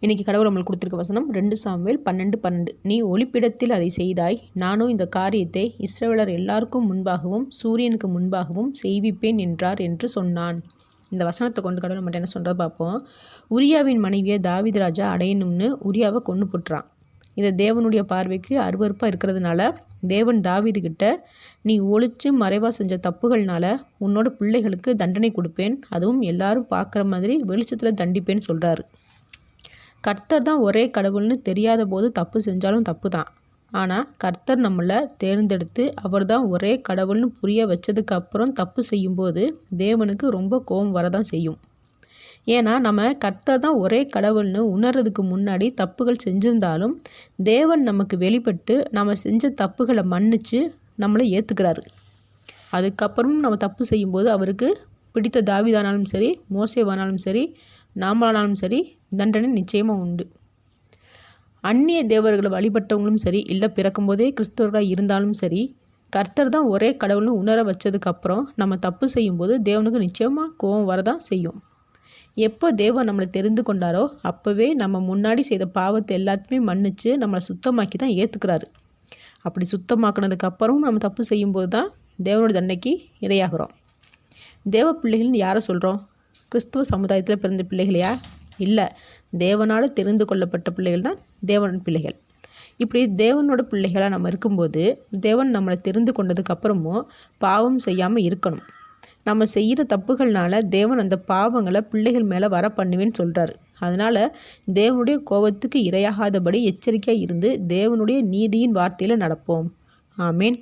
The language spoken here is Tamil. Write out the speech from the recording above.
இன்றைக்கி கடவுள் நம்மளுக்கு கொடுத்துருக்க வசனம் 2 சாமுவேல் 12:12. நீ ஒளிப்பிடத்தில் அதை செய்தாய், நானும் இந்த காரியத்தை இஸ்ரவேலர் எல்லாருக்கும் முன்பாகவும் சூரியனுக்கு முன்பாகவும் செய்விப்பேன் என்றார் என்று சொன்னான். இந்த வசனத்தை கொண்டு கடவுள் மட்டும் என்ன சொல்கிறத பார்ப்போம். உரியாவின் மனைவியை தாவீது ராஜா அடையணும்னு உரியாவை கொன்று போட்டுறான். இது தேவனுடைய பார்வைக்கு அருவருப்பாக இருக்கிறதுனால தேவன் தாவீதுகிட்ட, நீ ஒளிச்சு மறைவாக செஞ்ச தப்புகள்னால உன்னோட பிள்ளைகளுக்கு தண்டனை கொடுப்பேன், அதுவும் எல்லாரும் பார்க்குற மாதிரி வெளிச்சத்தில் தண்டிப்பேன்னு சொல்கிறாரு. கர்த்தர் தான் ஒரே கடவுள்னு தெரியாத போது தப்பு செஞ்சாலும் தப்பு தான். ஆனால் கர்த்தர் நம்மளை தேர்ந்தெடுத்து அவர் தான் ஒரே கடவுள்னு புரிய வச்சதுக்கு அப்புறம் தப்பு செய்யும்போது தேவனுக்கு ரொம்ப கோபம் வரதான் செய்யும். ஏன்னா நம்ம கர்த்தர் தான் ஒரே கடவுள்னு உணர்றதுக்கு முன்னாடி தப்புகள் செஞ்சிருந்தாலும் தேவன் நமக்கு வெளிப்பட்டு நம்ம செஞ்ச தப்புகளை மன்னித்து நம்மளை ஏற்றுக்கிறாரு. அதுக்கப்புறமும் நம்ம தப்பு செய்யும்போது அவருக்கு பிடித்த தாவீதானாலும் சரி, மோசேவானாலும் சரி, நாமளானாலும் சரி தண்டனை நிச்சயமாக உண்டு. அந்நிய தேவர்களை வழிபட்டவங்களும் சரி, இல்லை பிறக்கும்போதே கிறிஸ்தவர்களாக இருந்தாலும் சரி, கர்த்தர் தான் ஒரே கடவுள்னு உணர வச்சதுக்கப்புறம் நம்ம தப்பு செய்யும்போது தேவனுக்கு நிச்சயமாக கோபம் வரதான் செய்யும். எப்போ தேவன் நம்மளை தெரிந்து கொண்டாரோ அப்போவே நம்ம முன்னாடி செய்த பாவத்தை எல்லாத்தையுமே மன்னித்து நம்மளை சுத்தமாக்கி தான் ஏற்றுக்கிறாரு. அப்படி சுத்தமாக்கினதுக்கப்புறமும் நம்ம தப்பு செய்யும்போது தான் தேவனோட தண்டனைக்கு இரையாகிறோம். தேவ பிள்ளைகள்னு யாரை சொல்கிறோம்? கிறிஸ்துவ சமுதாயத்தில் பிறந்த பிள்ளைகளையா? இல்லை, தேவனால் தெரிந்து கொள்ளப்பட்ட பிள்ளைகள் தான் தேவனோட பிள்ளைகள். இப்படி தேவனோட பிள்ளைகளாக நம்ம இருக்கும்போது தேவன் நம்மளை தெரிந்து கொண்டதுக்கப்புறமும் பாவம் செய்யாமல் இருக்கணும். நம்ம செய்கிற தப்புகள்னால தேவன் அந்த பாவங்களை பிள்ளைகள் மேலே வர பண்ணுவேன்னு சொல்கிறாரு. அதனால் தேவனுடைய கோபத்துக்கு இரையாகாதபடி எச்சரிக்கையாக இருந்து தேவனுடைய நீதியின் வார்த்தையில் நடப்போம். ஆமேன்.